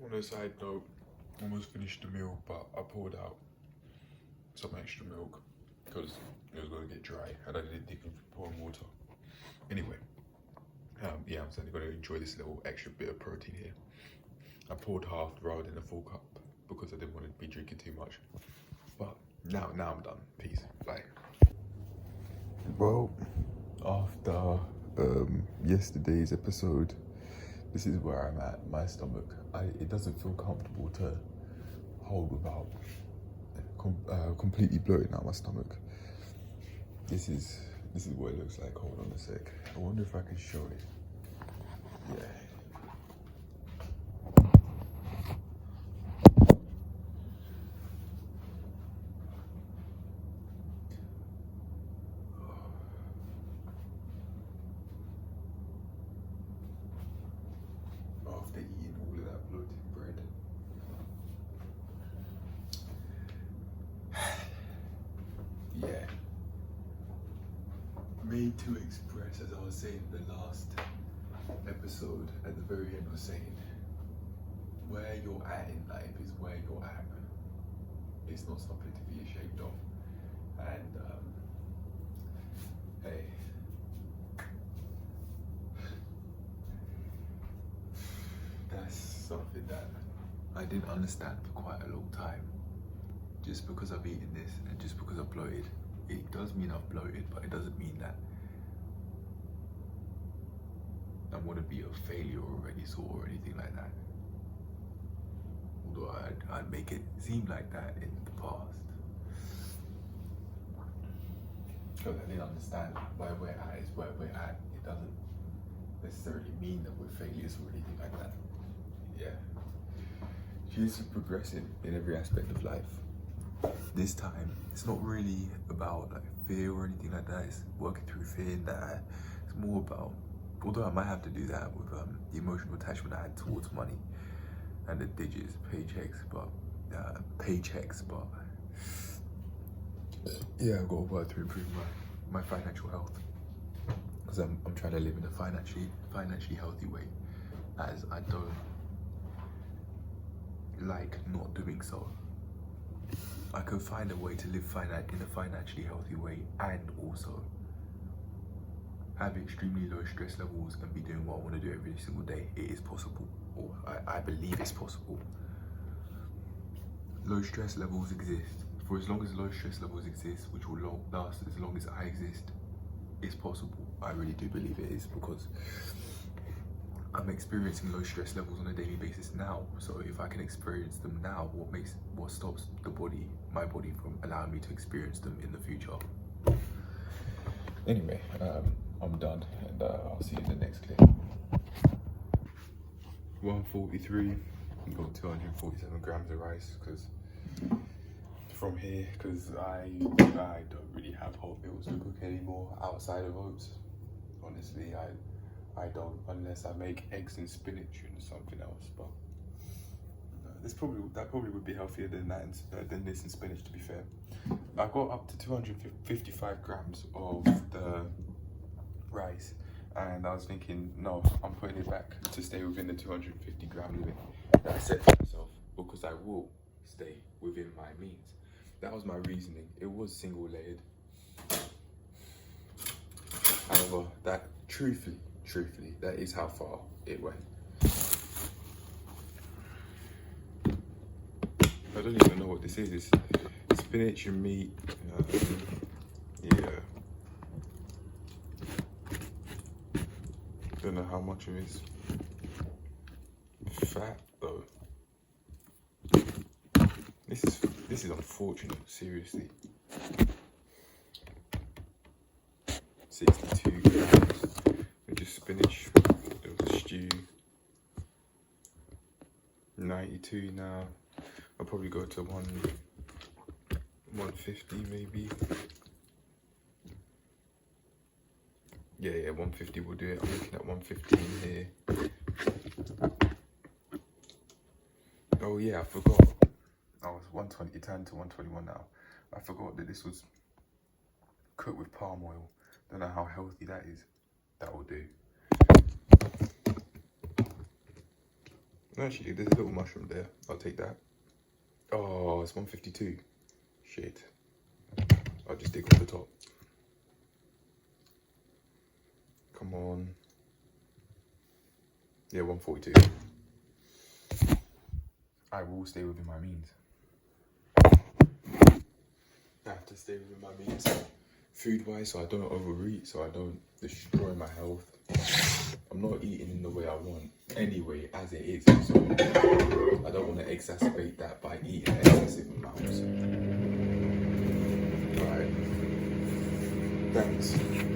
On a side note, almost finished the meal, but I poured out some extra milk because it was going to get dry and I didn't think of pouring water. Anyway, yeah, I'm certainly going to enjoy this little extra bit of protein here. I poured half rather than a full cup because I didn't want to be drinking too much. But now I'm done. Peace. Bye. Well, after yesterday's episode, this is where I'm at. My stomach, it doesn't feel comfortable to hold without completely bloating out my stomach. This is what it looks like. Hold on a sec. I wonder if I can show it. Yeah. After eating all of that bloated bread. Yeah. Made to express, as I was saying in the last episode, at the very end was saying, where you're at in life is where you're at. It's not something to be ashamed of. And hey, that's something that I didn't understand for quite a long time. Just because I've eaten this and just because I've bloated, it does mean I've bloated, but it doesn't mean that I'm going to be a failure of any sort or anything like that. Although I'd make it seem like that in the past. Because I didn't understand where we're at is where we're at. It doesn't necessarily mean that we're failures or anything like that. Yeah. Cheers to progressing in every aspect of life. This time, it's not really about like fear or anything like that. It's working through fear. That it's more about, although I might have to do that with the emotional attachment I had towards money and the digits, paychecks, but yeah, I've got to work to improve my financial health because I'm trying to live in a financially healthy way, as I don't like not doing so. I can find a way to live in a financially healthy way and also have extremely low stress levels and be doing what I want to do every single day. It is possible, or I believe it's possible. Low stress levels exist. For as long as low stress levels exist, which will last as long as I exist, it's possible. I really do believe it is, because I'm experiencing low stress levels on a daily basis now. So if I can experience them now, what stops my body from allowing me to experience them in the future? Anyway, I'm done, and I'll see you in the next clip. 143, I've got 247 grams of rice, because from here, because I don't really have whole meals to cook anymore outside of oats. Honestly, I don't, unless I make eggs and spinach and something else. But that probably would be healthier than that, than this and spinach, to be fair. I got up to 255 grams of the rice, and I was thinking, no, I'm putting it back to stay within the 250 gram limit that I set for myself, because I will stay within my means. That was my reasoning. It was single layered. However, that truthfully, that is how far it went. I don't even know what this is. It's spinach and meat. Yeah. Don't know how much of it is fat though. This is unfortunate, seriously. 62 grams of just spinach. There was a stew. 92 now. I'll probably go to 150 maybe. Yeah, 150 will do it. I'm looking at 115 here. Oh yeah, I forgot. I was 120, it turned to 121 now. I forgot that this was cooked with palm oil. Don't know how healthy that is. That will do. Actually, there's a little mushroom there. I'll take that. Oh, it's 152. Shit. I'll just dig off the top. Come on. Yeah, 142. I will stay within my means. I have to stay within my means. Food-wise, so I don't overeat, so I don't destroy my health. I'm not eating in the way I want anyway, as it is. So I don't want to exacerbate that by eating excessive amounts. Right. Thanks,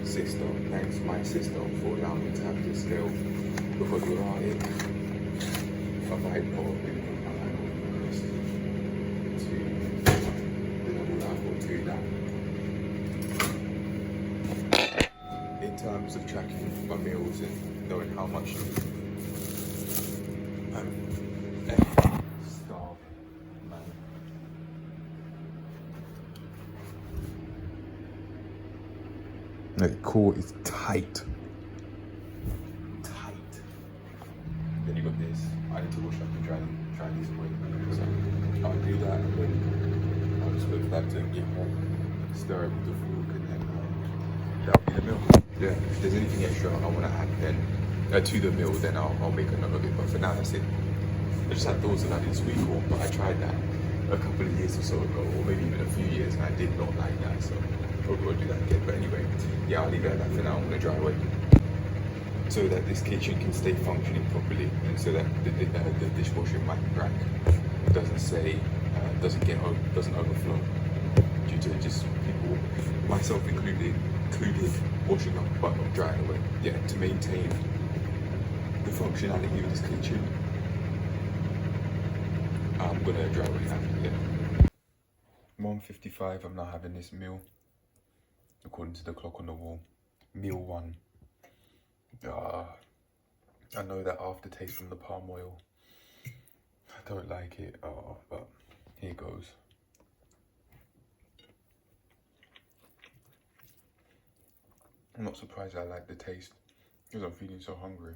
sister. Thanks, my sister, for allowing me to have this scale. Because without it, I might probably put my hand on the wrist to the level that I've got to now. In terms of tracking my meals and knowing how much I'm starving, man. The core is tight. Then you got this. I need to wash up and dry these away. So I'll do that and then I'll just wait for that to get hot, stir it with the fork, and then that'll be the meal. Yeah, if there's anything extra I want to add then to the meal, then I'll make a note of it. But for now, that's it. I just had thoughts of that this week, but I tried that a couple of years or so ago, or maybe even a few years, and I did not like that. So probably won't do that again. But anyway, yeah, I'll leave it at that for now. I'm gonna dry away, so that this kitchen can stay functioning properly, and so that the dishwasher might crack, doesn't overflow due to just people, myself included, washing up but not drying away. Yeah, to maintain the functionality of this kitchen, I'm gonna dry away now. Yeah. 1:55. I'm now having this meal according to the clock on the wall. Meal 1. I know that aftertaste from the palm oil. I don't like it, but here goes. I'm not surprised I like the taste, because I'm feeling so hungry.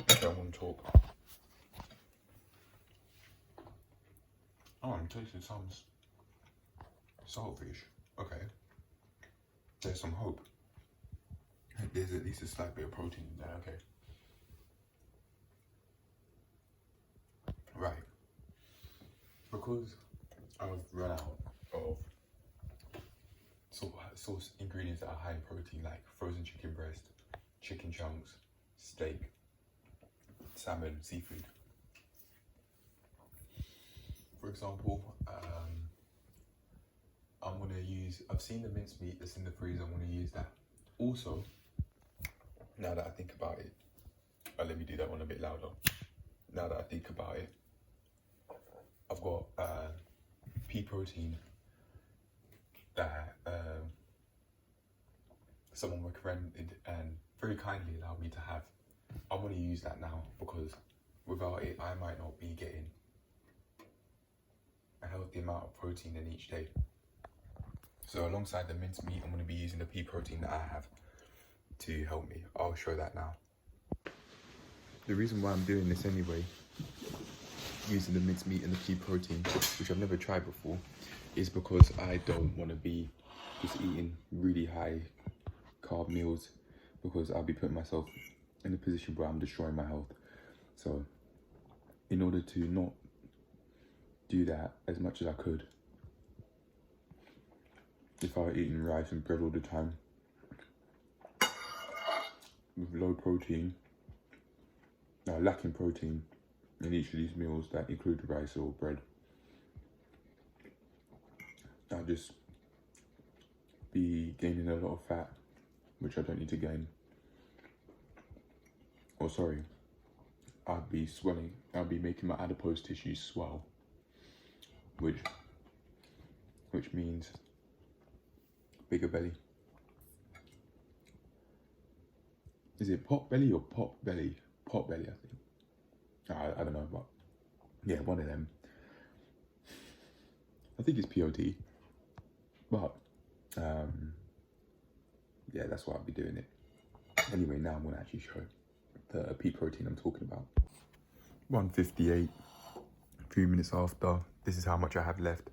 Okay, I want to talk. Oh, I'm tasting some saltfish. Okay. There's some hope. There's at least a slight bit of protein in there, okay. Right. Because I've run out of source ingredients that are high in protein, like frozen chicken breast, chicken chunks, steak, salmon, seafood. For example, I've seen the mincemeat that's in the freezer, I'm gonna use that. Also, now that I think about it, let me do that one a bit louder. Now that I think about it, I've got pea protein that someone recommended and very kindly allowed me to have. I'm gonna use that now, because without it, I might not be getting a healthy amount of protein in each day. So alongside the mincemeat, I'm gonna be using the pea protein that I have to help me. I'll show that now. The reason why I'm doing this anyway, using the mincemeat and the pea protein, which I've never tried before, is because I don't want to be just eating really high carb meals, because I'll be putting myself in a position where I'm destroying my health. So in order to not do that as much as I could, if I were eating rice and bread all the time with low protein, lacking protein in each of these meals that include rice or bread, I'll just be gaining a lot of fat, which I don't need to gain. Or sorry, I'd be swelling. I'd be making my adipose tissue swell, which means bigger belly. Is it pot belly or pop belly? Pot belly, I think. I don't know, but yeah, one of them. I think it's POT, but yeah, that's why I'll be doing it. Anyway, now I'm gonna actually show the pea protein I'm talking about. 1:58, a few minutes after. This is how much I have left.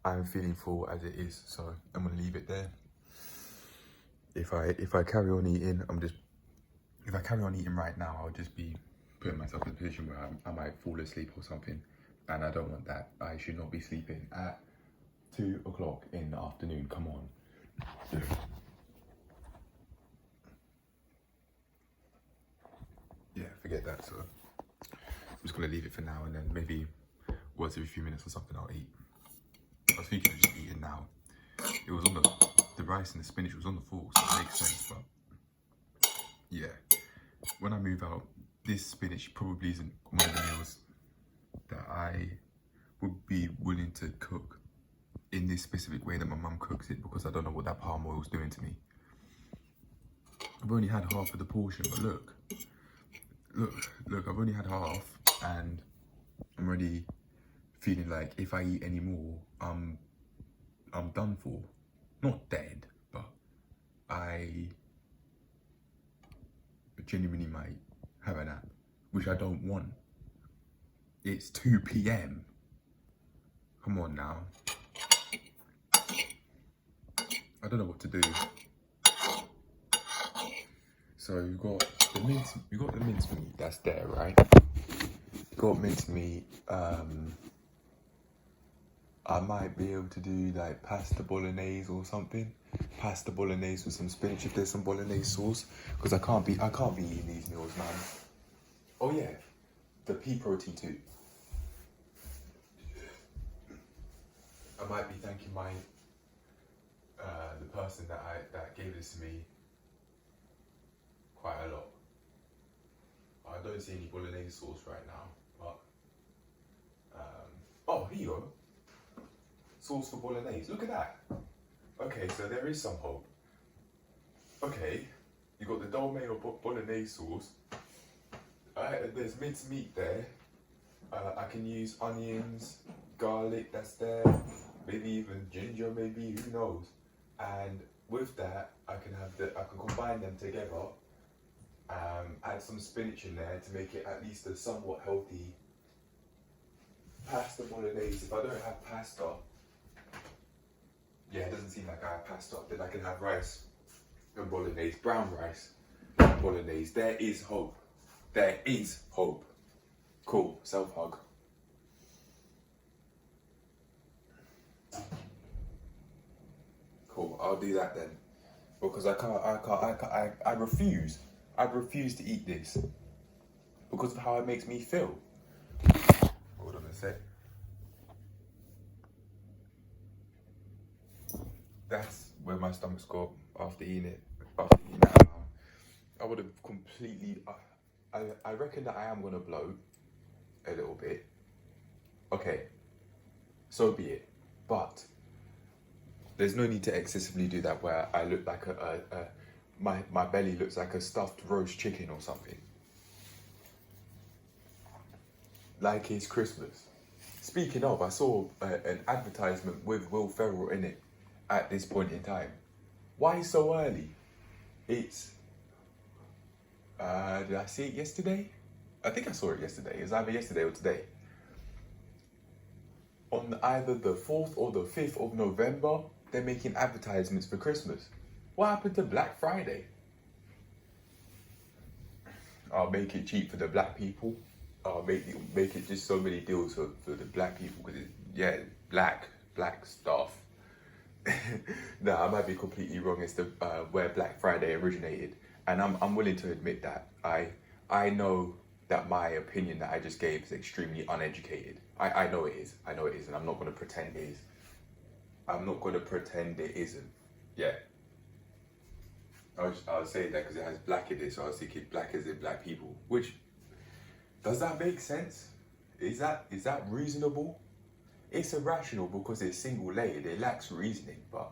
I'm feeling full as it is, so I'm gonna leave it there. If I carry on eating, if I carry on eating right now, I'll just be putting myself in a position where I might fall asleep or something, and I don't want that. I should not be sleeping at 2 o'clock in the afternoon. Come on. Yeah, forget that. So I'm just gonna leave it for now, and then maybe once every few minutes or something I'll eat. I was thinking of just eating now. It was on the rice and the spinach was on the fork, so it makes sense. But yeah, when I move out, this spinach probably isn't one of the meals that I would be willing to cook in this specific way that my mum cooks it, because I don't know what that palm oil is doing to me. I've only had half of the portion, but look, I've only had half, and I'm already feeling like if I eat any more, I'm done for. Not dead, but I genuinely might have a nap, which I don't want. It's 2 p.m. Come on now. I don't know what to do. So you've got the mincemeat that's there, right? You've got mincemeat. I might be able to do like pasta bolognese or something. Pasta bolognese with some spinach if there's some bolognese sauce, because I can't be eating these meals, man. Oh yeah, the pea protein too. I might be thanking the person that gave this to me quite a lot. I don't see any bolognese sauce right now, but oh, here you go. Sauce for bolognese. Look at that. Okay, so there is some hope. Okay, you got the dolme or bolognese sauce. There's minced meat there. I can use onions, garlic that's there, maybe even ginger, maybe, who knows. And with that, I can combine them together. Add some spinach in there to make it at least a somewhat healthy pasta bolognese. If I don't have pasta, yeah, it doesn't seem like I have pasta, then I can have rice and bolognese, brown rice and bolognese. There is hope. There is hope. Cool, self-hug. Cool, I'll do that then. Because I refuse to eat this because of how it makes me feel. Hold on a sec. That's where my stomach's got after eating it. I would have completely, I reckon that I am gonna blow a little bit. Okay, so be it. But there's no need to excessively do that where I look like my belly looks like a stuffed roast chicken or something. Like it's Christmas. Speaking of, I saw an advertisement with Will Ferrell in it at this point in time. Why so early? It's, did I see it yesterday? I think I saw it yesterday. It was either yesterday or today. On either the 4th or the 5th of November, they're making advertisements for Christmas. What happened to Black Friday? I'll make it cheap for the black people. I'll make it just so many deals for the black people, because black stuff. Nah, I might be completely wrong as to where Black Friday originated, and I'm willing to admit that. I know that my opinion that I just gave is extremely uneducated. I know it is, and I'm not going to pretend it is. I'm not going to pretend it isn't. Yeah. I was saying that because it has black in it, so I was thinking black as in black people. Which, does that make sense? Is that reasonable? It's irrational because it's single layered. It lacks reasoning, but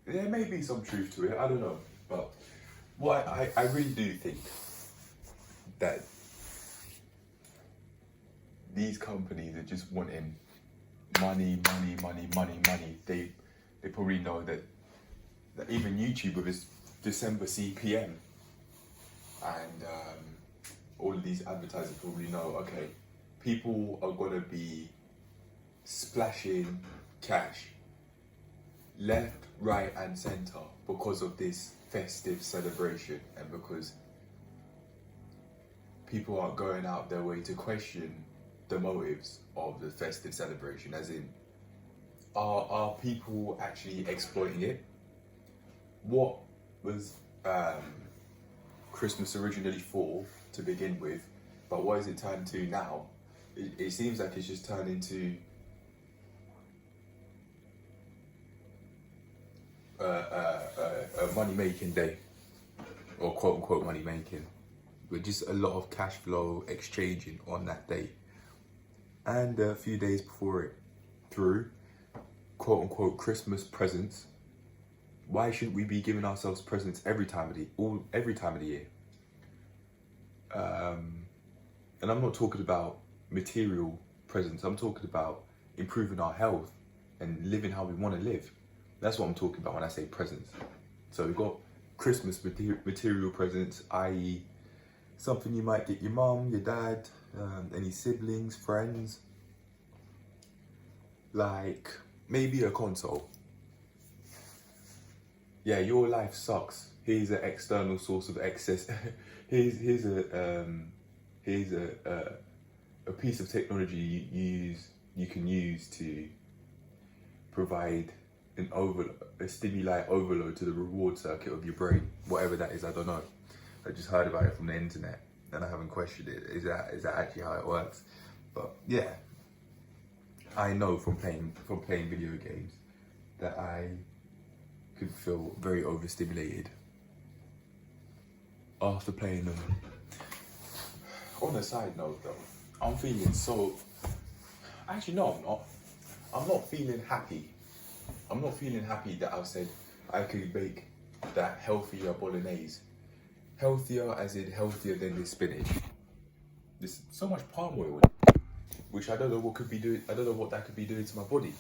there may be some truth to it. I don't know, but what I really do think that these companies are just wanting money. They probably know that even YouTube with its December CPM and all of these advertisers probably know, okay, people are gonna be splashing cash left, right, and center because of this festive celebration, and because people aren't going out their way to question the motives of the festive celebration, as in, are people actually exploiting it? What was Christmas originally for to begin with, but what has it turned to now? It seems like it's just turned into a money making day, or quote unquote money making, with just a lot of cash flow exchanging on that day. And a few days before it, through quote unquote Christmas presents. Why shouldn't we be giving ourselves presents every time of the year? And I'm not talking about material presents. I'm talking about improving our health and living how we want to live. That's what I'm talking about when I say presents. So we've got Christmas material presents, i.e. something you might get your mum, your dad, any siblings, friends, like maybe a console. Yeah, your life sucks. Here's an external source of excess. here's a piece of technology you can use to provide a stimuli overload to the reward circuit of your brain, whatever that is. I don't know. I just heard about it from the internet and I haven't questioned it. Is that actually how it works? But yeah, I know from playing video games that I could feel very overstimulated after playing them. On a side note though, I'm feeling so... Actually no, I'm not. I'm not feeling happy. I'm not feeling happy that I've said I could make that healthier bolognese. Healthier as in healthier than this spinach. There's so much palm oil in it, which I don't know what that could be doing to my body.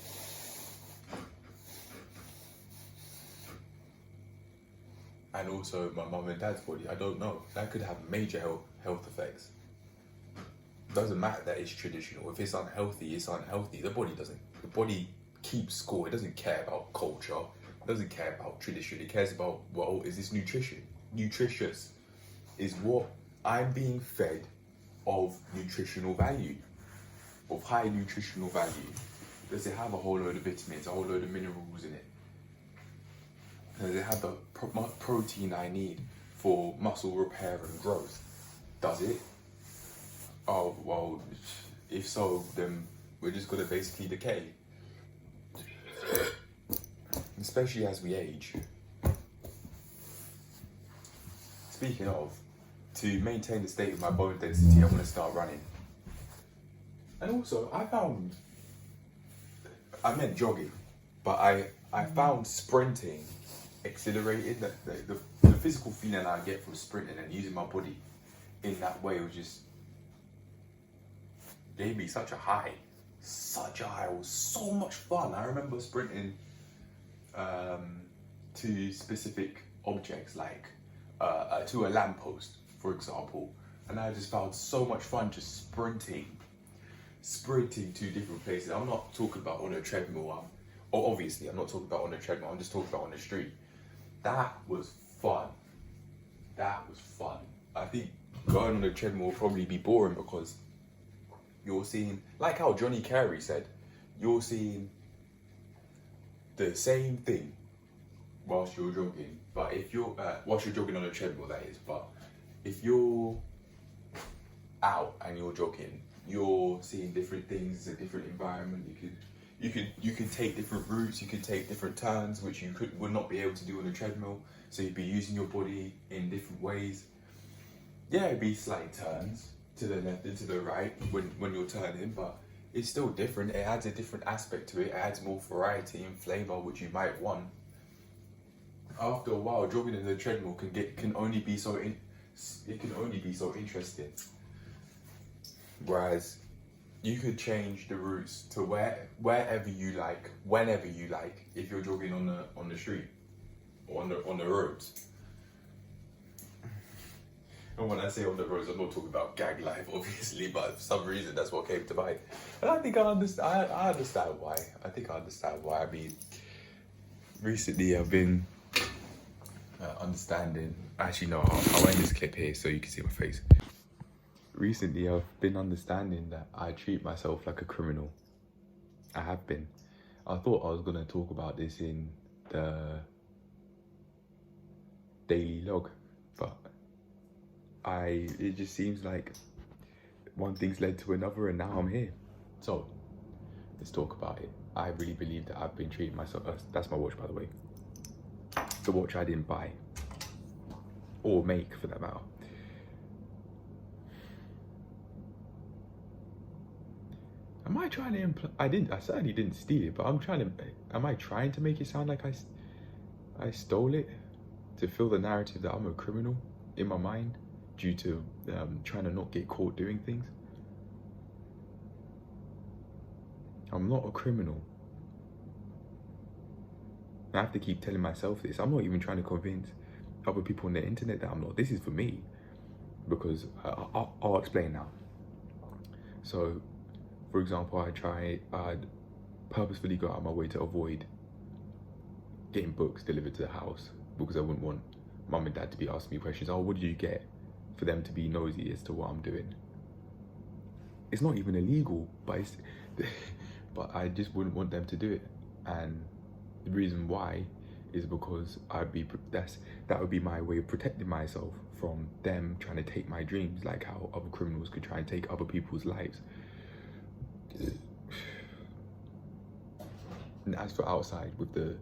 And also my mum and dad's body, I don't know. That could have major health effects. Doesn't matter that it's traditional. If it's unhealthy, it's unhealthy. The body keeps score. It doesn't care about culture. It doesn't care about tradition. It cares about, well, is this nutritious? Is what I'm being fed of nutritional value, of high nutritional value? Does it have a whole load of vitamins, a whole load of minerals in it? Does it have the protein I need for muscle repair and growth? Does it? Oh, well, if so, then we're just gonna basically decay. Especially as we age. Speaking of, to maintain the state of my bone density, I want to start running. And also, I meant jogging, but I found sprinting exhilarating. The physical feeling I get from sprinting and using my body in that way was just gave me such a high. It was so much fun. I remember sprinting to specific objects, like to a lamppost, for example, and I just found so much fun just sprinting to different places. I'm not talking about on a treadmill. Obviously, I'm not talking about on a treadmill. I'm just talking about on the street. That was fun. I think going on a treadmill will probably be boring because you're seeing, like how Johnny Carey said, you're seeing the same thing whilst you're jogging. But if you're whilst you're jogging on a treadmill, that is. But if you're out and you're jogging, you're seeing different things. It's a different environment. You could take different routes. You could take different turns, which you would not be able to do on a treadmill. So you'd be using your body in different ways. Yeah, it'd be slight turns to the left and to the right when you're turning, but it's still different. It adds a different aspect to it. It adds more variety and flavour, which you might want. After a while, jogging in the treadmill can only be so interesting. Whereas you could change the routes to wherever you like, whenever you like, if you're jogging on the street or on the roads. And when I say on the roads, I'm not talking about gang life, obviously, but for some reason that's what came to mind. And I think I understand. I understand why. I think I understand why. I mean, recently I've been understanding. Actually, no, I'll end this clip here so you can see my face. Recently, I've been understanding that I treat myself like a criminal. I have been. I thought I was gonna talk about this in the daily log, but it just seems like one thing's led to another and now I'm here. So let's talk about it. I really believe that I've been treating myself, that's my watch by the way. The watch I didn't buy or make for that matter. Am I trying to imply, I certainly didn't steal it, but am I trying to make it sound like I stole it to fill the narrative that I'm a criminal in my mind due to trying to not get caught doing things? I'm not a criminal. I have to keep telling myself this. I'm not even trying to convince other people on the internet that I'm not. This is for me, because I'll explain now. So, for example, I'd purposefully go out of my way to avoid getting books delivered to the house because I wouldn't want mum and dad to be asking me questions. Oh, what did you get? For them to be nosy as to what I'm doing. It's not even illegal, but but I just wouldn't want them to do it. And the reason why is because that would be my way of protecting myself from them trying to take my dreams, like how other criminals could try and take other people's lives. And as for outside with the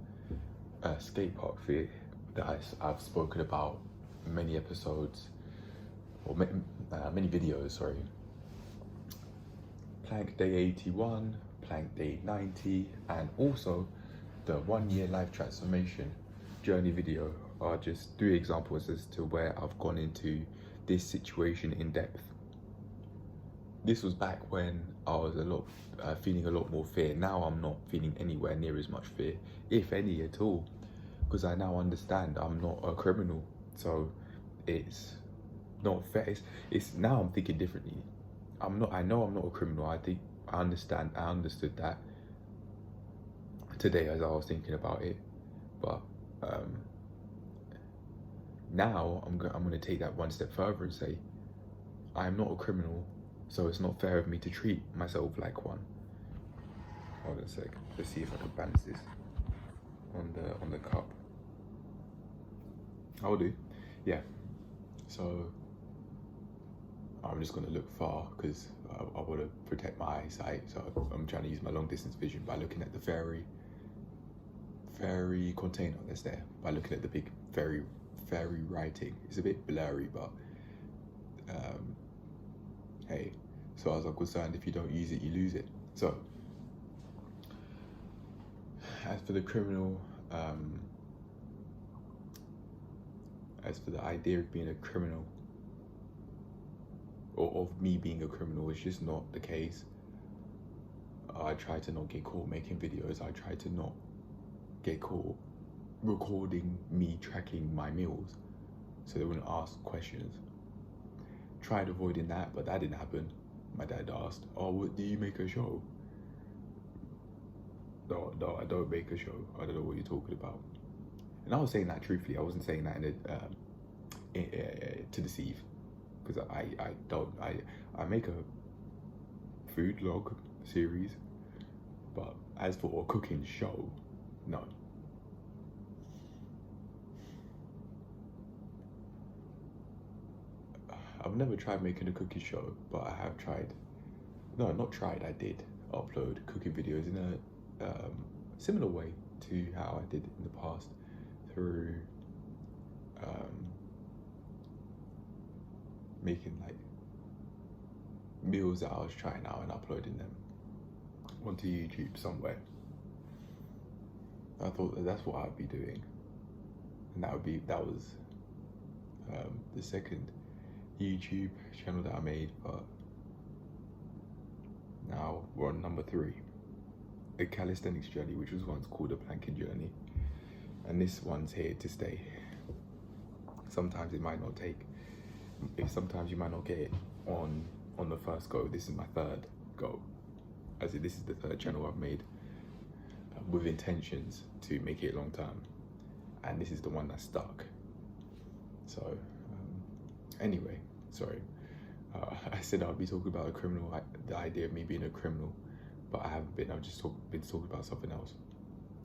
skate park fear that I've spoken about in many episodes, or many videos, sorry. Plank Day 81, Plank Day 90, and also the 1 year life transformation journey video are just 3 examples as to where I've gone into this situation in depth. This was back when I was feeling a lot more fear. Now I'm not feeling anywhere near as much fear, if any at all, because I now understand I'm not a criminal. So it's not fair. It's now I'm thinking differently. I know I'm not a criminal. I understood that today as I was thinking about it, but now I'm going to take that one step further and say I am not a criminal, so it's not fair of me to treat myself like one. Hold on a sec. Let's see if I can balance this on the cup. I'll do. Yeah. So I'm just going to look far because I want to protect my eyesight. So I'm trying to use my long distance vision by looking at the ferry container that's there, by looking at the big ferry writing. It's a bit blurry, but hey, so as I'm concerned, if you don't use it, you lose it. So as for the criminal, as for the idea of being a criminal, or of me being a criminal, it's just not the case. I try to not get caught making videos. I try to not get caught recording me tracking my meals so they wouldn't ask questions. Tried avoiding that, but that didn't happen. My dad asked, oh, what, do you make a show? No, I don't make a show. I don't know what you're talking about. And I was saying that truthfully. I wasn't saying that to deceive, because I make a food log series, but as for a cooking show, no. I've never tried making a cooking show, but I have tried. No, not tried. I did upload cooking videos in a similar way to how I did in the past, through making like meals that I was trying out and uploading them onto YouTube somewhere. I thought that's what I'd be doing, and that was the second YouTube channel that I made. But now we're on number 3, a calisthenics journey, which was once called a planking journey, and this one's here to stay. Sometimes it might not take if sometimes you might not get it on the first go. This is my third go. As in, this is the third channel I've made with intentions to make it long term, and this is the one that stuck. So anyway, sorry. I said I'll be talking about a criminal, the idea of me being a criminal, but I haven't been. I've just been talking about something else.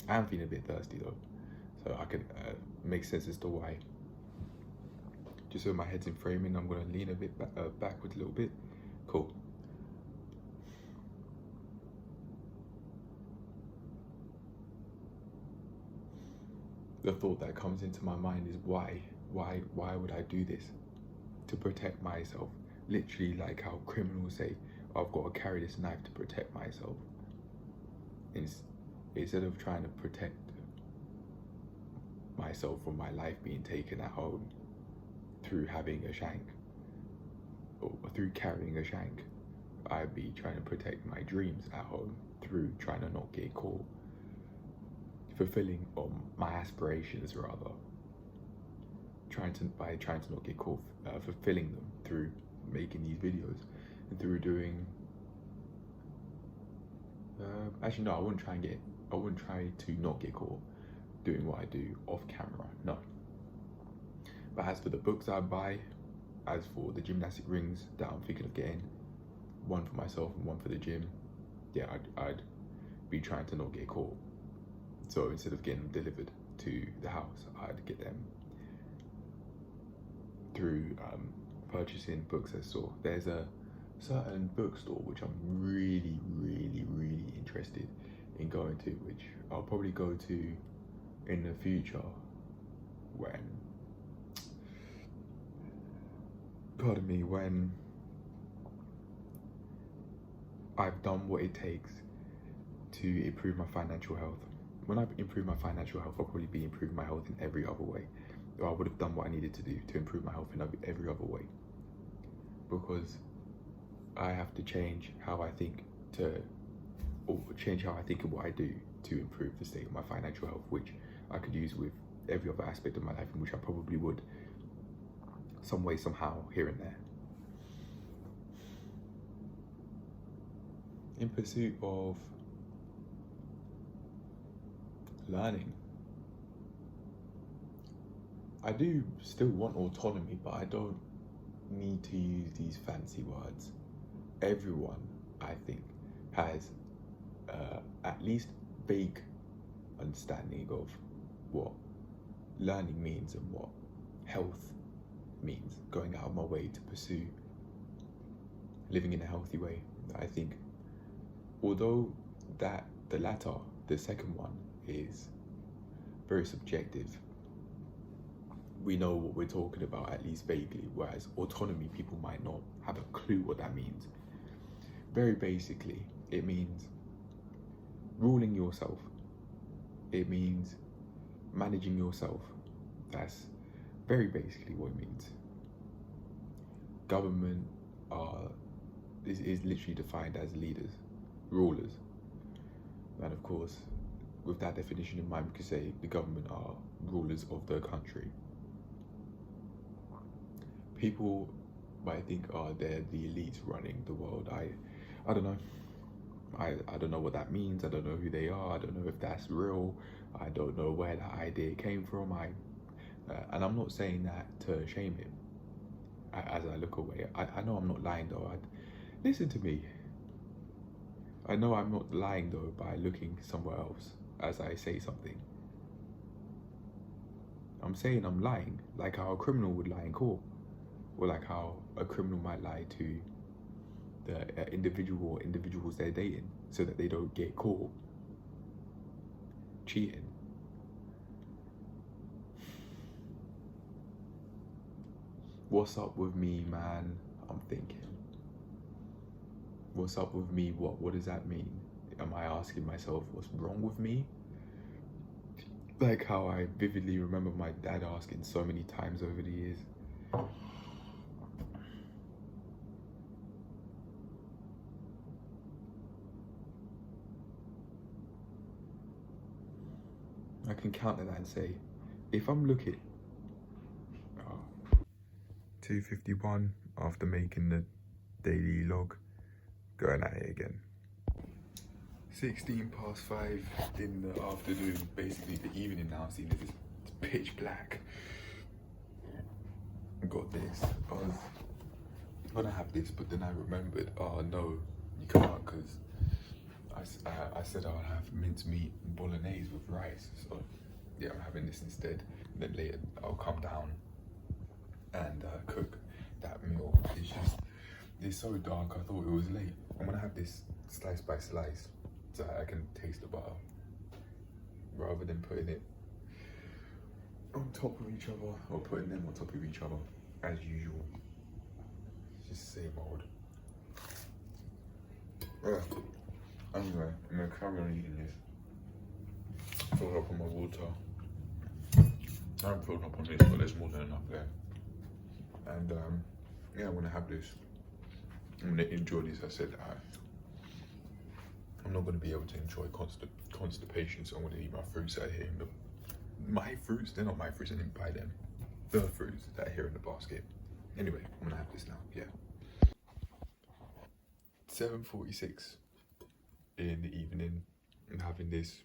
I am feeling a bit thirsty though, so I can make sense as to why. Just so my head's in framing, I'm gonna lean a bit backwards a little bit. Cool. The thought that comes into my mind is why would I do this? To protect myself. Literally like how criminals say, I've got to carry this knife to protect myself. Instead of trying to protect myself from my life being taken at home through having a shank, or through carrying a shank, I'd be trying to protect my dreams at home through trying to not get caught. Fulfilling my aspirations rather. By trying to not get caught, fulfilling them through making these videos and through doing actually no, I wouldn't try to not get caught doing what I do off camera, no. But as for the books I buy, as for the gymnastic rings that I'm thinking of getting, one for myself and one for the gym, yeah, I'd be trying to not get caught. So instead of getting them delivered to the house, I'd get them through purchasing books at store. There's a certain bookstore which I'm really interested in going to, which I'll probably go to in the future when I've done what it takes to improve my financial health. When I improve my financial health, I'll probably be improving my health in every other way. Or I would have done what I needed to do to improve my health in every other way. Because I have to change how I think change how I think of what I do to improve the state of my financial health, which I could use with every other aspect of my life, in which I probably would, some way, somehow, here and there. In pursuit of learning, I do still want autonomy, but I don't need to use these fancy words. Everyone, I think, has at least vague understanding of what learning means and what health means, going out of my way to pursue living in a healthy way. I think, although that the second one, is very subjective, we know what we're talking about, at least vaguely, whereas autonomy, people might not have a clue what that means. Very basically, it means ruling yourself. It means managing yourself. That's very basically what it means. Government is literally defined as leaders, rulers. And of course, with that definition in mind, we could say the government are rulers of the country. People might think, they're the elites running the world. I don't know. I don't know what that means. I don't know who they are. I don't know if that's real. I don't know where that idea came from. And I'm not saying that to shame him. As I look away, I know I'm not lying though. Listen to me. I know I'm not lying though by looking somewhere else as I say something. I'm saying I'm lying, like how a criminal would lie in court, or like how a criminal might lie to the individuals they're dating so that they don't get caught cheating. What's up with me, man? I'm thinking. What's up with me? What does that mean? Am I asking myself what's wrong with me? Like how I vividly remember my dad asking so many times over the years. I can counter that and say, if I'm looking 2:51 after making the daily log, going at it again. 5:16 in the afternoon, basically the evening now, seeing as it's pitch black. Got this. I was gonna have this, but then I remembered, oh no, you can't, because I said I'll have mincemeat and bolognese with rice. So yeah, I'm having this instead. And then later I'll come down and cook that meal. It's so dark, I thought it was late. I'm gonna have this slice by slice so I can taste the butter rather than putting it on top of each other or putting them on top of each other as usual. It's just the same old. Anyway, I'm gonna carry on eating this. Filled up on my water. I haven't filled up on this, but there's more than enough there. And yeah, I'm gonna have this. I'm gonna enjoy this. I said I'm not gonna be able to enjoy constipation, so I'm gonna eat my fruits out here. My fruits, they're not my fruits, I didn't buy them. The fruits that are here in the basket. Anyway, I'm gonna have this now, yeah. 7:46 in the evening. I'm having this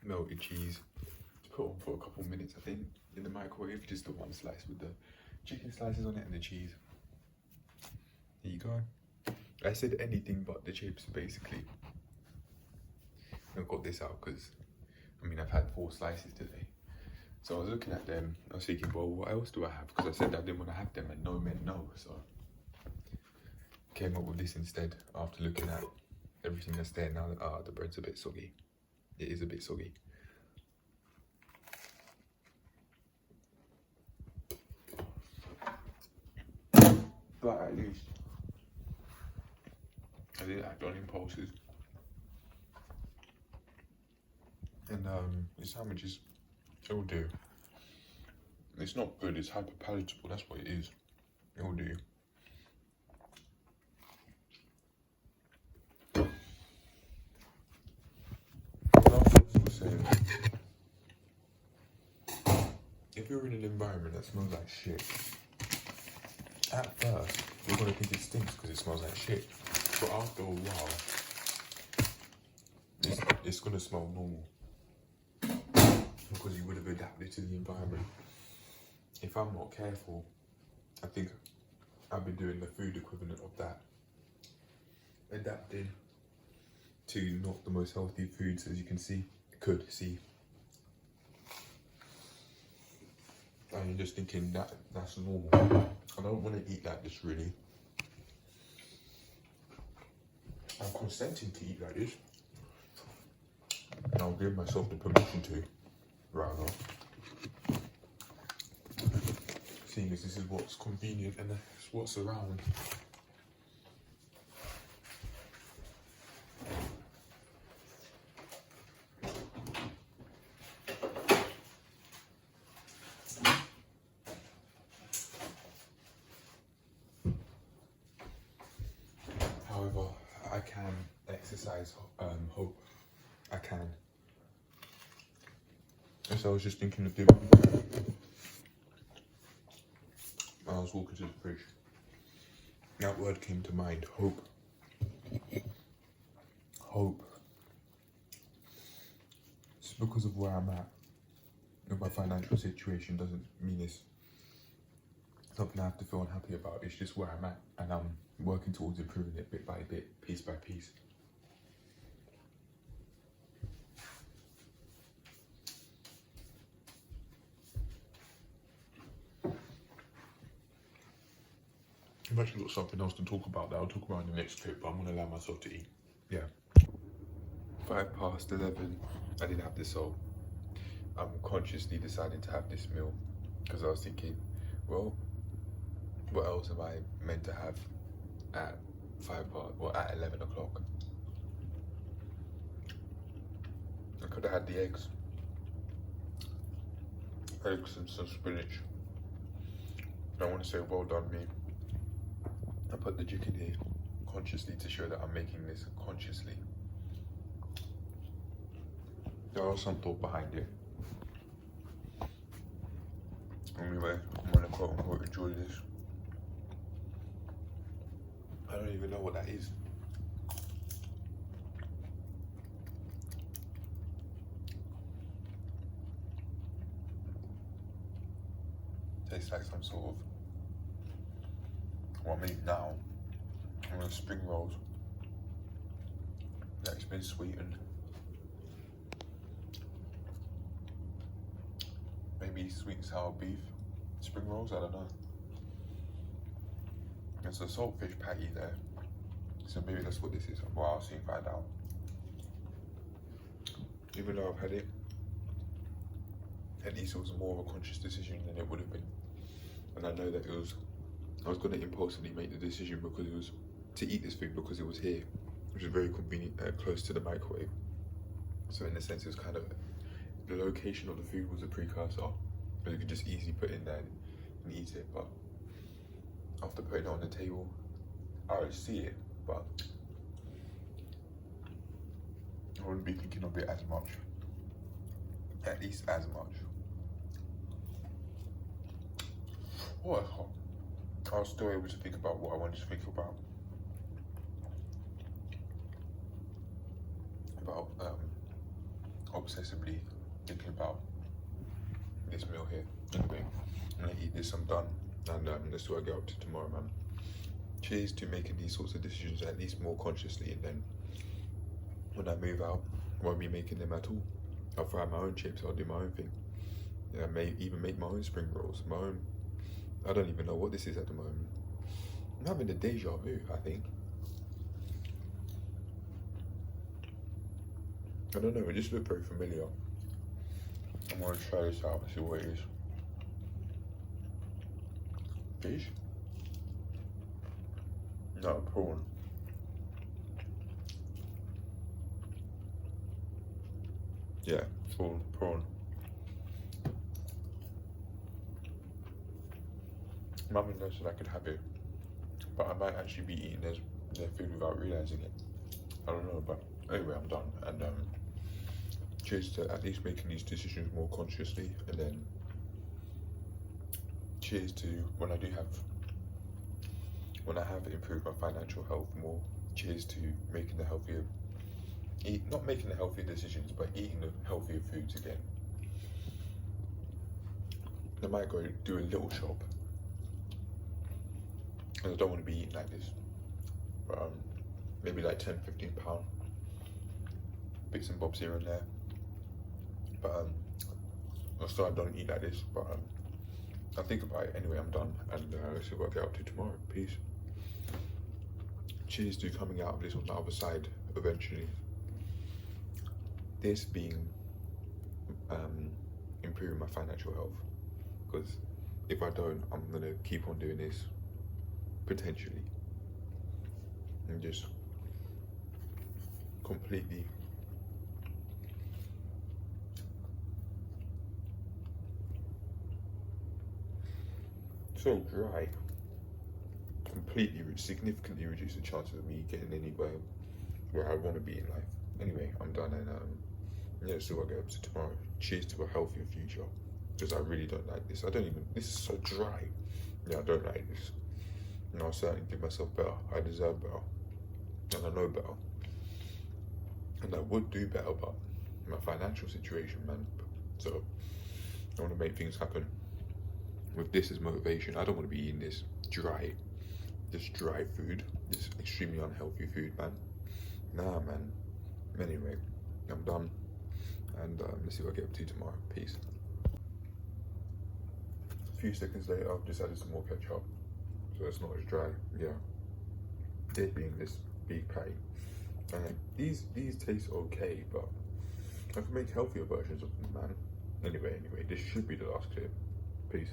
melted cheese. Put on for a couple minutes, I think, in the microwave. Just the one slice with the chicken slices on it and the cheese. There you go. I said anything but the chips, basically. I got this out because, I mean, I've had 4 slices today. So I was looking at them, I was thinking, well, what else do I have? Because I said I didn't want to have them and no meant no. So came up with this instead after looking at everything that's there now. The bread's a bit soggy. It is a bit soggy. But at least I didn't act on impulses. And the sandwiches, it'll do. It's not good, it's hyper palatable, that's what it is. It'll do. If you're in an environment that smells like shit, at first you're gonna think it stinks because it smells like shit. But after a while, it's gonna smell normal because you would have adapted to the environment. If I'm not careful, I think I've been doing the food equivalent of that. Adapting to not the most healthy foods, as you can see, could see. And you're just thinking that's normal. I don't want to eat like this, really. I'm consenting to eat like this. And I'll give myself the permission to, rather. Seeing as this is what's convenient and that's what's around. However, I can exercise hope. I can. And so I was just thinking of doing. I was walking to the fridge. That word came to mind, hope. Hope. Just because of where I'm at, my financial situation doesn't mean it's something I have to feel unhappy about. It's just where I'm at, and I'm working towards improving it bit by bit, piece by piece. I've actually got something else to talk about that I'll talk about in the next clip, but I'm gonna allow myself to eat. Yeah. 11:05. I didn't have this, so I'm consciously deciding to have this meal because I was thinking, well, what else am I meant to have at at 11 o'clock? I could have had the eggs and some spinach. I want to say well done me. I put the chicken here consciously to show that I'm making this consciously. There was some thought behind it. Anyway, I'm gonna quote unquote enjoy this. I don't even know what that is. Tastes like some sort of, well, I mean now, one of the spring rolls that's been sweetened. Maybe sweet and sour beef spring rolls, I don't know. There's a saltfish patty there, so maybe that's what this is. Well, I'll soon find out. Even though I've had it, at least it was more of a conscious decision than it would have been. And I know that I was going to impulsively make the decision because it was to eat this food because it was here, which is very convenient, close to the microwave. So in a sense, it was kind of, the location of the food was a precursor, but you could just easily put it in there and eat it. But after putting it on the table, I already see it, but I wouldn't be thinking of it as much, at least as much. Oh, it's hot. I was still able to think about what I wanted to think about. Obsessively thinking about this meal here. Anyway, I'm gonna eat this, I'm done, and let's see what I get up to tomorrow, man. Cheers to making these sorts of decisions at least more consciously, and then when I move out, I won't be making them at all. I'll fry my own chips, I'll do my own thing. Yeah, I may even make my own spring rolls, my own. I don't even know what this is at the moment. I'm having a deja vu, I think. I don't know, it just looked very familiar. I'm gonna try this out and see what it is. Fish? No, prawn. Yeah, prawn. Mummy knows that I could have it, but I might actually be eating their food without realising it. I don't know, but anyway, I'm done. And cheers to at least making these decisions more consciously, and then cheers to when I have improved my financial health more. Cheers to making the healthier, not making the healthier decisions, but eating the healthier foods again. I might go do a little shop, because I don't want to be eating like this. But maybe like £10–15, bits and bobs here and there. But so I don't eat like this. But I'll think about it anyway. I'm done, and let's see what I get up to tomorrow. Peace. Cheers to coming out of this on the other side eventually. This being improving my financial health, because if I don't, I'm gonna keep on doing this potentially, and just completely so dry, completely significantly reduce the chances of me getting anywhere where I want to be in life. Anyway, I'm done, and yeah, so I'll get up to tomorrow. Cheers to a healthier future, because I really don't like this. This is so dry. Yeah, I don't like this. And I'll certainly give myself better. I deserve better, and I know better. And I would do better, but my financial situation, man. So I want to make things happen. With this as motivation, I don't want to be eating this dry food, this extremely unhealthy food, man. Nah, man. Anyway, I'm done, and let's see what I get up to tomorrow. Peace. A few seconds later, I've just added some more ketchup, so it's not as dry. Yeah, this being this beef patty, and these taste okay, but I can make healthier versions of them, man. Anyway, this should be the last clip. Peace.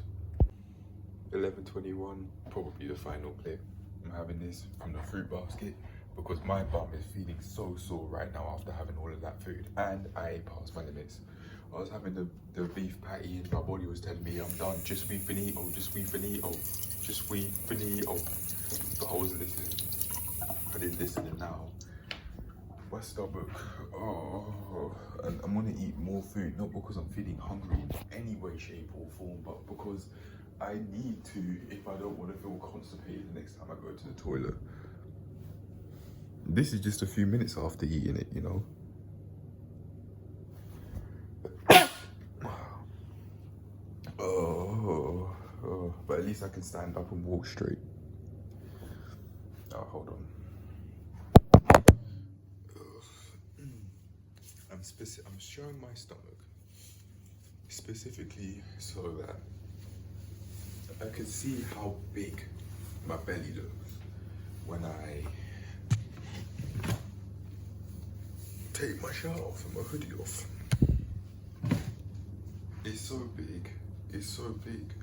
11:21, probably the final clip. I'm having this from the fruit basket because my bum is feeling so sore right now after having all of that food, and I ate past my limits. I was having the beef patty and my body was telling me I'm done, just we finito, just we finito, just we finito. But I wasn't listening. I didn't listen, and now my stomach, and I'm gonna eat more food, not because I'm feeling hungry in any way, shape or form, but because I need to if I don't want to feel constipated the next time I go to the toilet. This is just a few minutes after eating it, you know. Oh, but at least I can stand up and walk straight. Oh, hold on. I'm showing my stomach specifically so that I can see how big my belly looks when I take my shirt off and my hoodie off. It's so big. It's so big.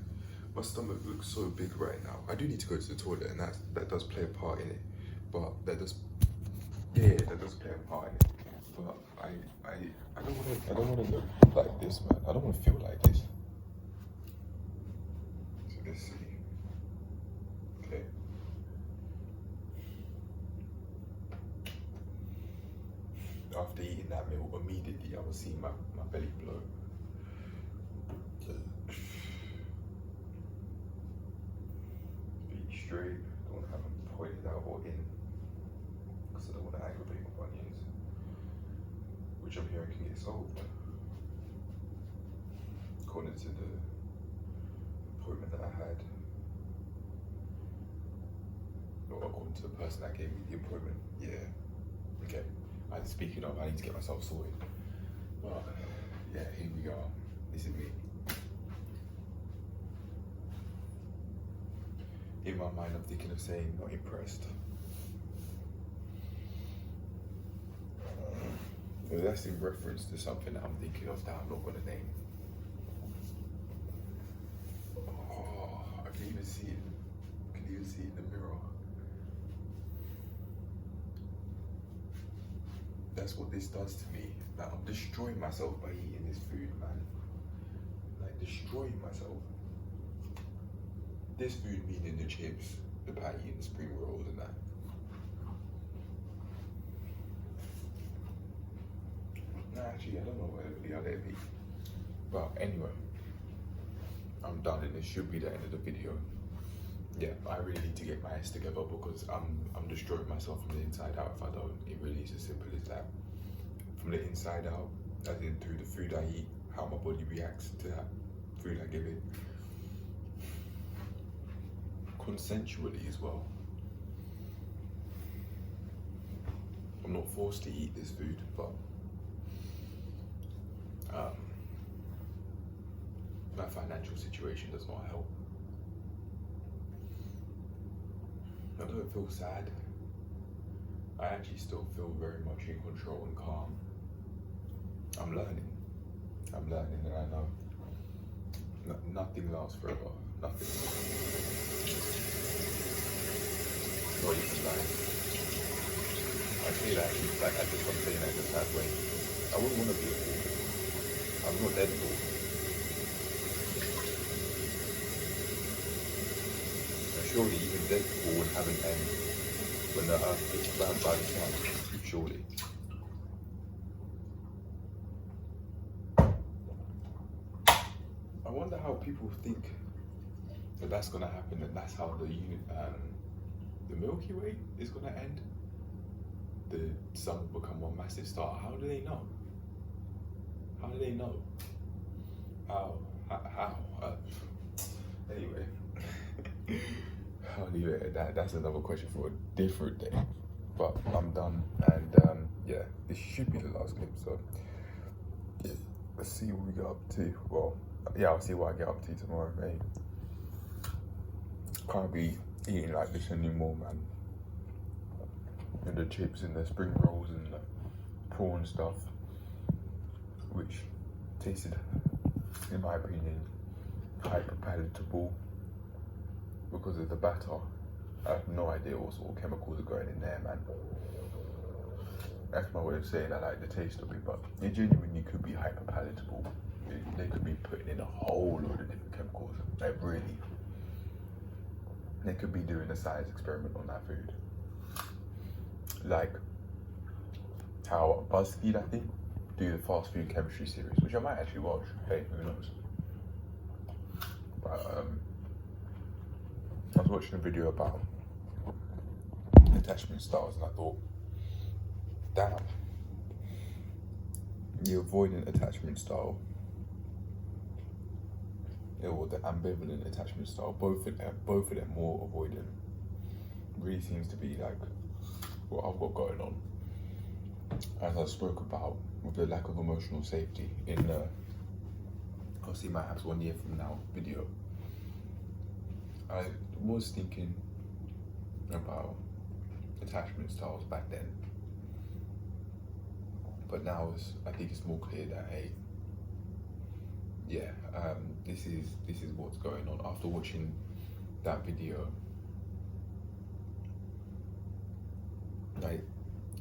My stomach looks so big right now. I do need to go to the toilet, and that does play a part in it. But that does play a part in it. But I don't want to look like this, man. I don't want to feel like this. So let's see. Okay. After eating that meal, immediately I was seeing my belly blow. Be straight. Don't want to have them pointed out or in, because I don't want to aggravate my bunions, which I'm hearing can get solved. According to the appointment that I had, or according to the person that gave me the appointment, yeah. Okay. Speaking of, I need to get myself sorted. But yeah, here we are. This is me. In my mind, I'm thinking of saying not impressed. So that's in reference to something that I'm thinking of that I'm not going to name. Oh, I can even see it. I can even see it in the mirror. That's what this does to me. Like, I'm destroying myself by eating this food, man. Like, destroying myself. This food meaning the chips, the patty, and the spring rolls and that. No, actually, I don't know where the other be. But anyway, I'm done, and this should be the end of the video. Yeah, I really need to get my ass together because I'm destroying myself from the inside out if I don't. It really is as simple as that. From the inside out, as in through the food I eat, how my body reacts to that food I give it. Consensually as well. I'm not forced to eat this food, but my financial situation does not help. I don't feel sad. I actually still feel very much in control and calm. I'm learning, and I know nothing lasts forever. Nothing. Not even life. I say that like I just want to say that in a sad way. I wouldn't want to be a fool. I'm not Deadpool. Surely even Deadpool would have an end when the earth gets burned by the sun. Surely. I wonder how people think that that's going to happen, and that's how the Milky Way is going to end. The sun will become one massive star. How do they know? How do they know? How? Anyway. That's another question for a different day. But I'm done, and yeah, this should be the last clip. So yeah, let's see what we get up to. Well, yeah, I'll see what I get up to tomorrow, mate. Can't be eating like this anymore, man. And the chips and the spring rolls and the prawn stuff, which tasted, in my opinion, hyper palatable because of the batter. I have no idea what sort of chemicals are going in there, man. That's my way of saying I like the taste of it, but it genuinely could be hyper palatable. They could be putting in a whole load of different chemicals. Like really. They could be doing a science experiment on that food. Like how BuzzFeed, I think, do the fast food chemistry series, which I might actually watch. Hey, who knows? But watching a video about attachment styles and I thought, damn, the avoidant attachment style or the ambivalent attachment style, both of them more avoidant, really seems to be like what I've got going on. As I spoke about with the lack of emotional safety in the I'll see my apps 1 year from now video, I was thinking about attachment styles back then, but now I think it's more clear that hey, yeah, this is what's going on. After watching that video, like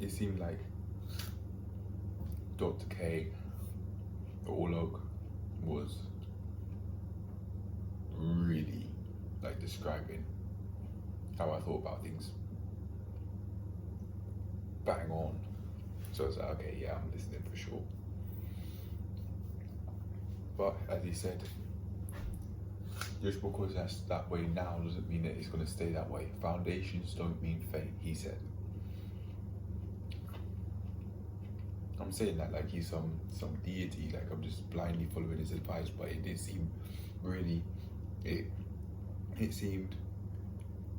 it seemed like Dr. K, Orlog, was really like describing how I thought about things bang on. So I was like, okay, yeah, I'm listening for sure. But as he said, just because that's that way now doesn't mean that it's going to stay that way. Foundations don't mean fate, he said. I'm saying that like he's some deity, like I'm just blindly following his advice, but it did seem really, it seemed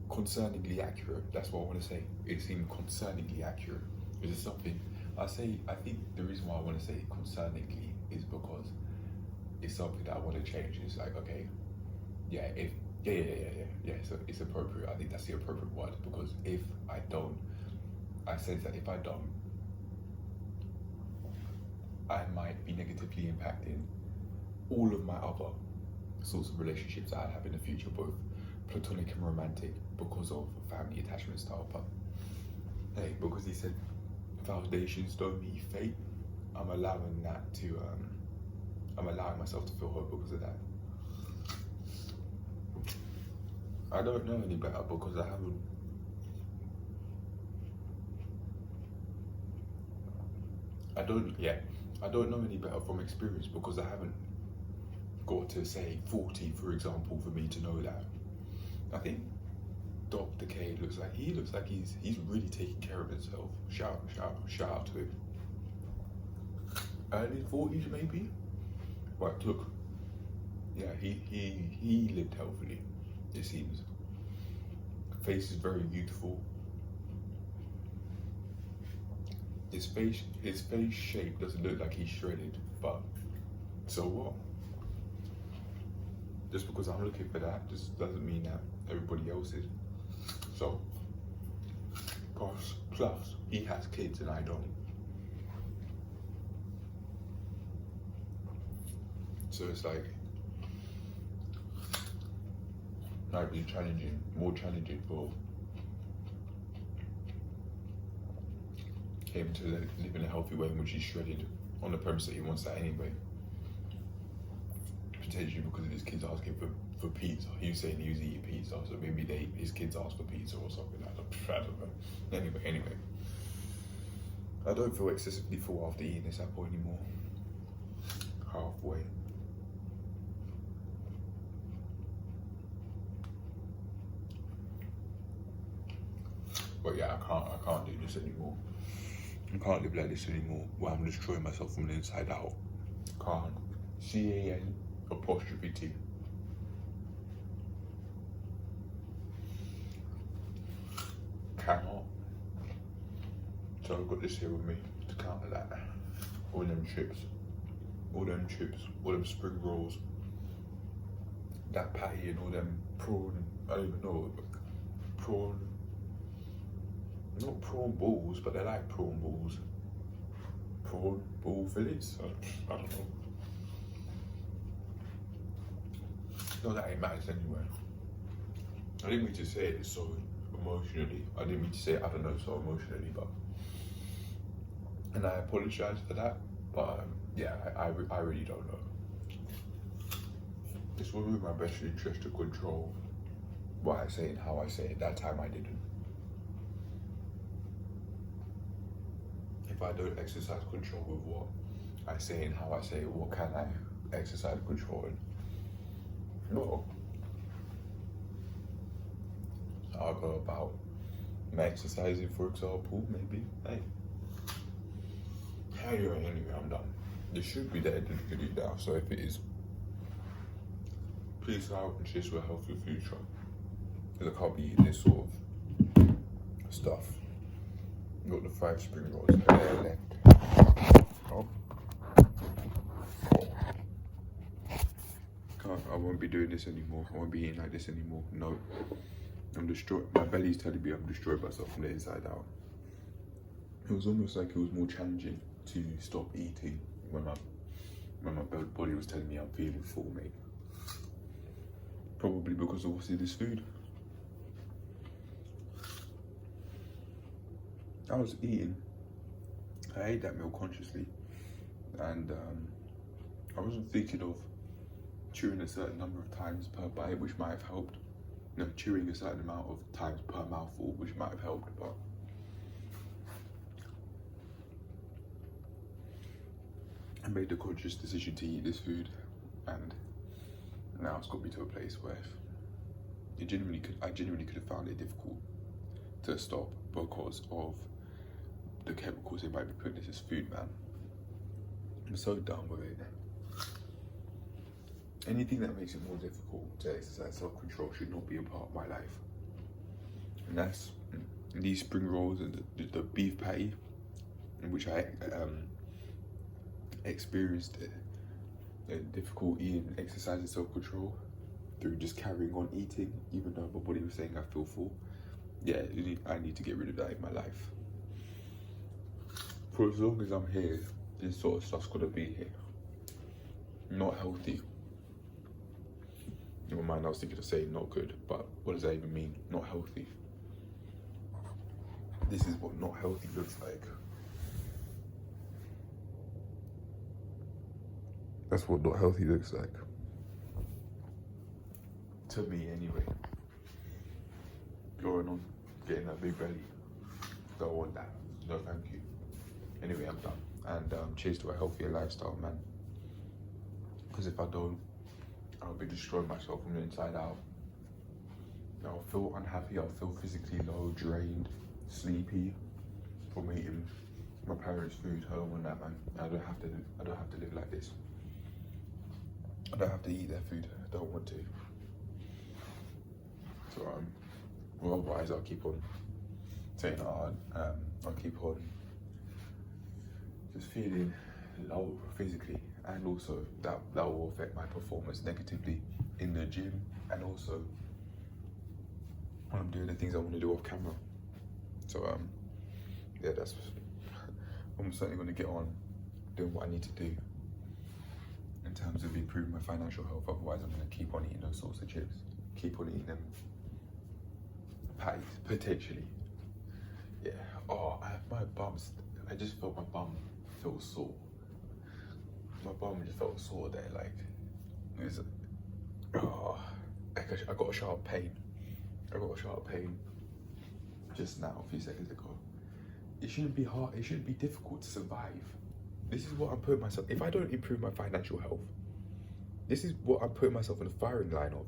concerningly accurate. That's what I want to say. It seemed concerningly accurate. Is it something I think the reason why I want to say concerningly is because it's something that I want to change. It's like, okay, yeah, so it's appropriate. I think that's the appropriate word, because if I don't, I sense that if I don't, I might be negatively impacting all of my other sorts of relationships that I have in the future, both platonic and romantic, because of family attachment style. But hey, because he said foundations don't mean fate, I'm allowing that to I'm allowing myself to feel hope because of that. I don't know any better because I don't know any better from experience because I haven't got to say 40, for example, for me to know that. I think Dr. K looks like he's really taking care of himself. Shout out to him. Early 40s maybe? But look, yeah, he lived healthily, it seems. Face is very youthful. His face shape doesn't look like he's shredded, but so what? Just because I'm looking for that just doesn't mean that everybody else is. So, plus he has kids and I don't. So it's like, might be challenging, more challenging for him to live in a healthy way in which he's shredded on the premise that he wants that anyway. Potentially because of his kids asking for pizza. He was saying he was eating pizza, so maybe his kids asked for pizza or something. I don't know. Anyway. I don't feel excessively full after eating this apple anymore. Halfway. But yeah, I can't do this anymore. I can't live like this anymore, where I'm destroying myself from the inside out. Can't. CAN''T. Cannot. So I've got this here with me to counter that. All them chips, all them spring rolls, that patty and all them prawn, I don't even know, not prawn balls, but they're like prawn balls. Prawn ball fillets? I don't know. No, that ain't matters anyway. I didn't mean to say it so emotionally. I didn't mean to say it, I don't know, so emotionally, but... And I apologise for that, but yeah, I really don't know. It's within my best interest to control what I say and how I say it. That time I didn't. If I don't exercise control with what I say and how I say it, what can I exercise control in? No. I'll go about my exercising, for example, maybe. Hey. Anyway, I'm done. This should be the end of the video now, so if it is, peace out and cheers to a healthy future. Because I can't be eating this sort of stuff. Got the 5 spring rolls there left. Oh. I won't be doing this anymore. I won't be eating like this anymore. No. I'm destroyed. My belly's telling me I'm destroying myself from the inside out. It was almost like it was more challenging to stop eating when my body was telling me I'm feeling full, mate. Probably because of what's in this food. I was eating. I ate that meal consciously, and I wasn't thinking of chewing a certain number of times per bite, which might have helped. No, chewing a certain amount of times per mouthful, which might have helped, but I made the conscious decision to eat this food, and now it's got me to a place where I genuinely could have found it difficult to stop because of the chemicals they might be putting in this food, man. I'm so done with it. Anything that makes it more difficult to exercise self-control should not be a part of my life. And that's these spring rolls and the beef patty, in which I experienced a difficult eating, exercise and self-control through just carrying on eating, even though my body was saying I feel full. Yeah, I need to get rid of that in my life. For as long as I'm here, this sort of stuff's gonna be here. Not healthy. In my mind, I was thinking of saying not good, but what does that even mean? Not healthy. This is what not healthy looks like. That's what not healthy looks like. To me, anyway. Going on, getting that big belly. Don't want that. No, thank you. Anyway, I'm done. And cheers to a healthier lifestyle, man. Because if I don't, I'll be destroying myself from the inside out. I'll feel unhappy, I'll feel physically low, drained, sleepy from eating my parents' food. I don't want that, man. I don't have to live like this. I don't have to eat their food. I don't want to. So well, otherwise I'll keep on saying hard. I'll keep on just feeling low physically, and also that will affect my performance negatively in the gym, and also when I'm doing the things I want to do off camera. So yeah, I'm certainly going to get on doing what I need to do in terms of improving my financial health. Otherwise I'm going to keep on eating those sorts of chips, keep on eating them patties, potentially. Yeah. Oh, my bum's, I just felt my bum feel sore. My bum just felt sore there, like it was, I got a sharp pain. I got a sharp pain just now, a few seconds ago. It shouldn't be hard, it shouldn't be difficult to survive. This is what I'm putting myself, if I don't improve my financial health, this is what I'm putting myself in the firing line of.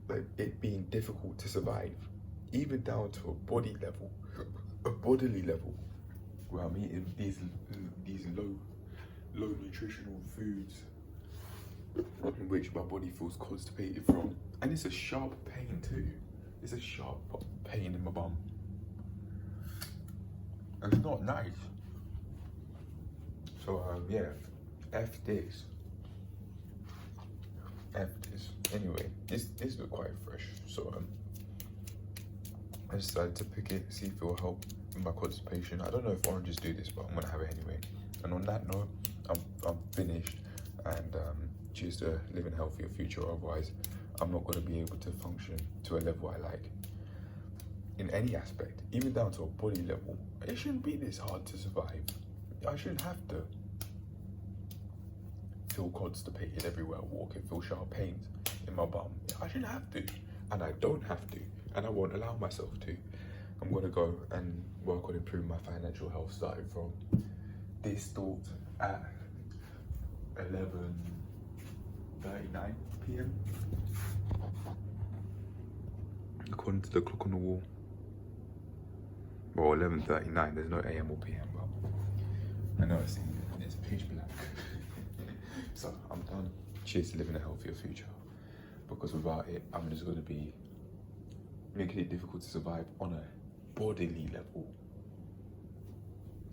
Like, it being difficult to survive, even down to a body level, a bodily level, where I'm eating these low nutritional foods in which my body feels constipated from. And it's a sharp pain too. It's a sharp pain in my bum. And it's not nice. So yeah, F this. Anyway, this looked quite fresh. So I decided to pick it, see if it will help with my constipation. I don't know if oranges do this, but I'm gonna have it anyway. And on that note, I'm finished, and cheers to living a healthier future. Otherwise, I'm not gonna be able to function to a level I like in any aspect, even down to a body level. It shouldn't be this hard to survive. I shouldn't have to feel constipated everywhere I walk and feel sharp pains in my bum. I shouldn't have to, and I don't have to, and I won't allow myself to. I'm gonna go and work on improving my financial health, starting from this thought at 11:39 p.m. according to the clock on the wall. Well, 11:39. There's no AM or PM, but I know it's pitch black. So I'm done. Cheers to living a healthier future. Because without it, I'm just going to be making it difficult to survive on a bodily level.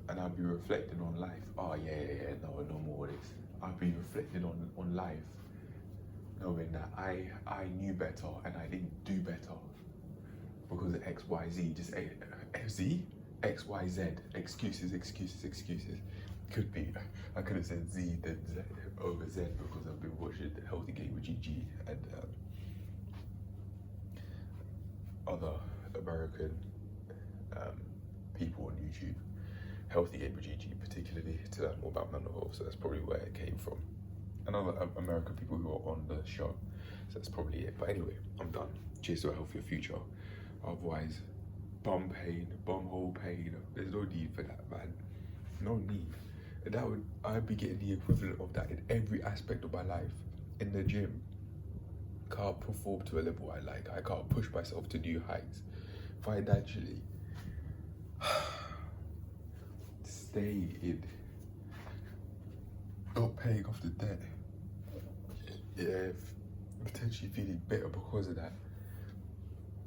And I'll be reflecting on life. Oh yeah, no more of this. I'll be reflecting on life, knowing that I knew better and I didn't do better because of X, Y, Z. Just Z, X, Y, Z. Excuses. Could be. I could have said Z then Z over Z because I've been watching Healthy Game with Gigi and other American people on YouTube. Healthy Game with Gigi particularly to learn more about mental health, so that's probably where it came from. And other American people who are on the show, so that's probably it. But anyway, I'm done. Cheers to a healthier future. Otherwise, bum pain, bumhole pain, there's no need for that, man. No need. And I'd be getting the equivalent of that in every aspect of my life. In the gym, can't perform to a level I like. I can't push myself to new heights. Financially, stay in, not paying off the debt. Yeah, potentially feeling better because of that.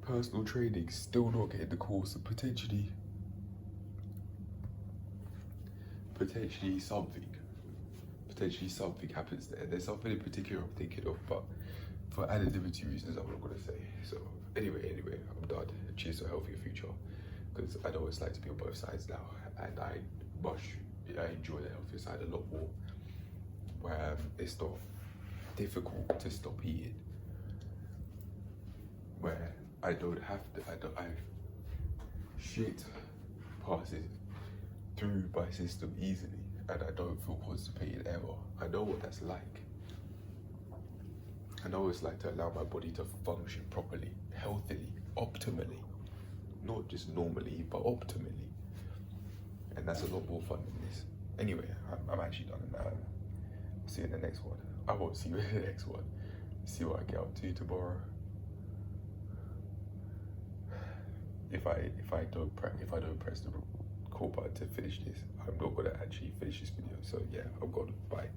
Personal training, still not getting the course, and potentially something happens there. There's something in particular I'm thinking of, but for anonymity reasons, I'm not gonna say. So anyway, I'm done. Cheers to a healthier future, because I know what it's like to be on both sides now, and I enjoy the healthier side a lot more, where it's not difficult to stop eating, where I don't have to, shit passes through my system easily, and I don't feel constipated ever. I know what that's like. I know what it's like to allow my body to function properly, healthily, optimally. Not just normally, but optimally. And that's a lot more fun than this. Anyway, I'm actually done now. I'll see you in the next one. I won't see you in the next one. See what I get up to tomorrow. If I don't press the call button to finish this, I'm not gonna actually finish this video. So yeah, I'm gone. Bye.